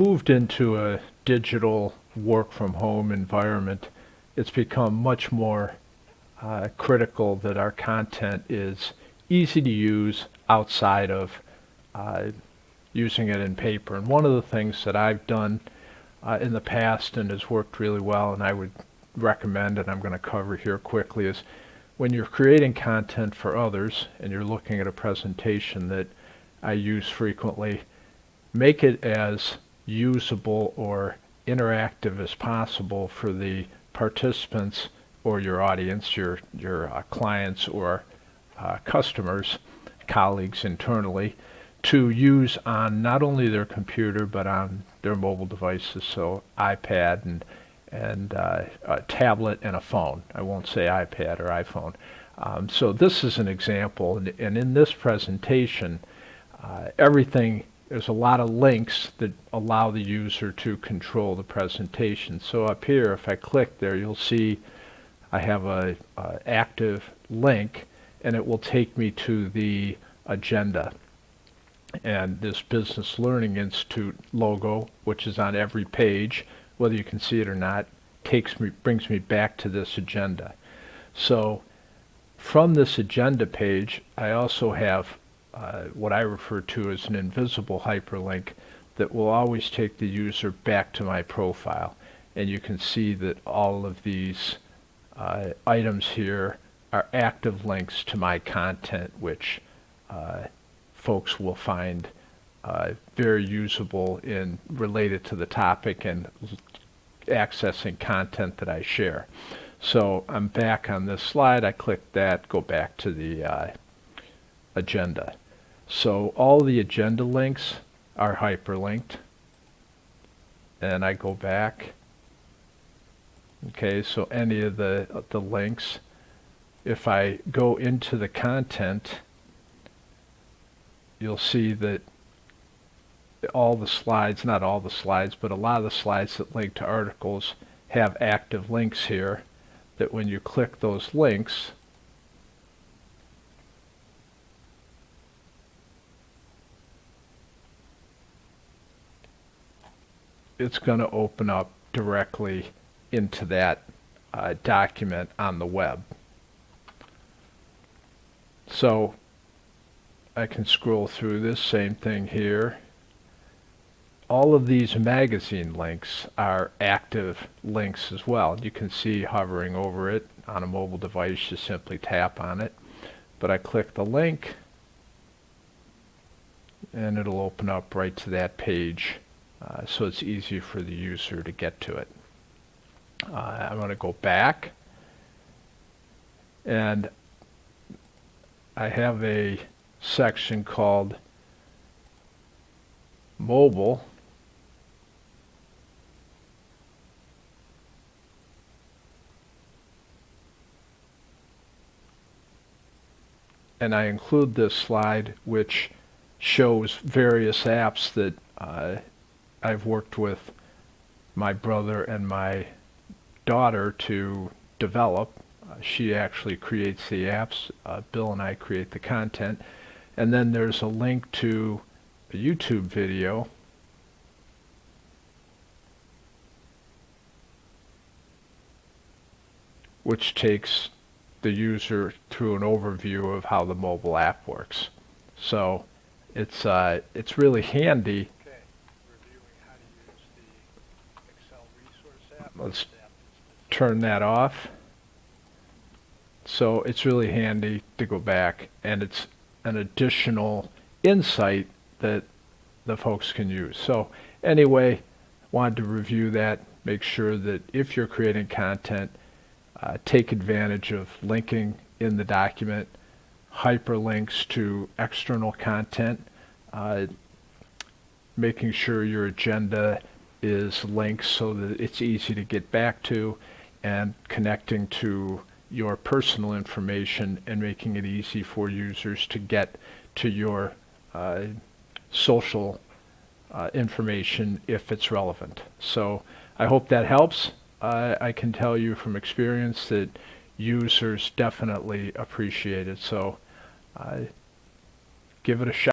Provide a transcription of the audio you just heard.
moved into a digital work from home environment, it's become much more critical that our content is easy to use outside of uh, using it in paper. And one of the things that I've done in the past and has worked really well, and I would recommend, and I'm going to cover here quickly, is when you're creating content for others and you're looking at a presentation that I use frequently, make it as usable or interactive as possible for the participants or your audience, your clients or customers, colleagues internally, to use on not only their computer but on their mobile devices, so iPad and a tablet and a phone. I won't say iPad or iPhone. So this is an example, and in this presentation, there's a lot of links that allow the user to control the presentation. So up here, if I click there, you'll see I have a active link, and it will take me to the agenda. And this Business Learning Institute logo, which is on every page, whether you can see it or not, brings me back to this agenda. So from this agenda page, I also have what I refer to as an invisible hyperlink that will always take the user back to my profile. And you can see that all of these items here are active links to my content, which folks will find very usable in related to the topic and accessing content that I share. So I'm back on this slide. I click that, go back to the agenda. So all the agenda links are hyperlinked, and I go back. Okay, so any of the links, if I go into the content, you'll see that all the slides, not all the slides, but a lot of the slides that link to articles have active links here, that when you click those links, it's going to open up directly into that document on the web. So I can scroll through this, same thing here. All of these magazine links are active links as well. You can see hovering over it on a mobile device, you simply tap on it. But I click the link and it'll open up right to that page, so it's easy for the user to get to it. I'm going to go back, and I have a section called Mobile, and I include this slide which shows various apps that I've worked with my brother and my daughter to develop. She actually creates the apps. Bill and I create the content. And then there's a link to a YouTube video which takes the user through an overview of how the mobile app works. So it's really handy. Okay, reviewing how to use the Excel resource app. Let's turn that off. So it's really handy to go back, and it's an additional insight that the folks can use. So anyway, wanted to review that, make sure that if you're creating content, take advantage of linking in the document, hyperlinks to external content, making sure your agenda is linked so that it's easy to get back to, and connecting to your personal information and making it easy for users to get to your social information if it's relevant. So I hope that helps. I can tell you from experience that users definitely appreciate it. So give it a shot.